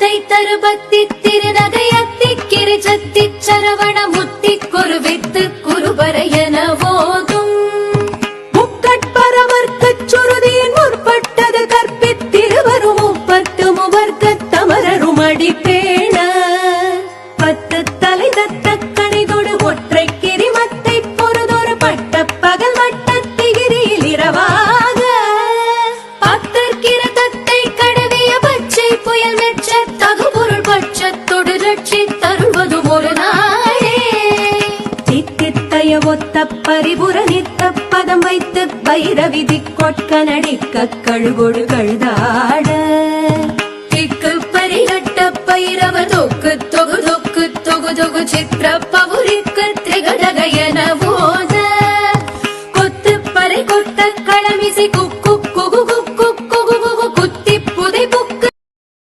முத்தை தருபத்தி திருநகையத்தி கிரிஜத்தி சரவண முத்தி குருவித்து குருபரையன போதும் முக்கட்பரவர்க்கச் சுருதியின் முற்பட்டது கற்பித்திருவரும் முப்பத்து முவர்க்க தமரரும் அடிப்பேண பத்து தலை தத்த கணிதொடு ஒற்றை கிரிமத்தை பொறுதொரு பட்ட பகல் வட்டத்திகிரியில் இரவாக பத்தற்கிற தத்தை கடவிய பச்சை புயல் மெச்ச தகுபொருள் பட்சத்தொடு ரட்சி தருவதும் ஒரு நாளே தித்தித்தய ஒத்த பரிபுர நித்த பதம் வைத்து பைரவிதி கொட்க நடிக்க கழுகொடு கழுதாட திக்கு பரிகட்ட பைரவ தொக்கு தொகு தொக்கு தொகு தொகு சித்திர பவுரிக்கு திரிகடகையன போத கொத்து பறை கொட்ட களமிசை குப்ப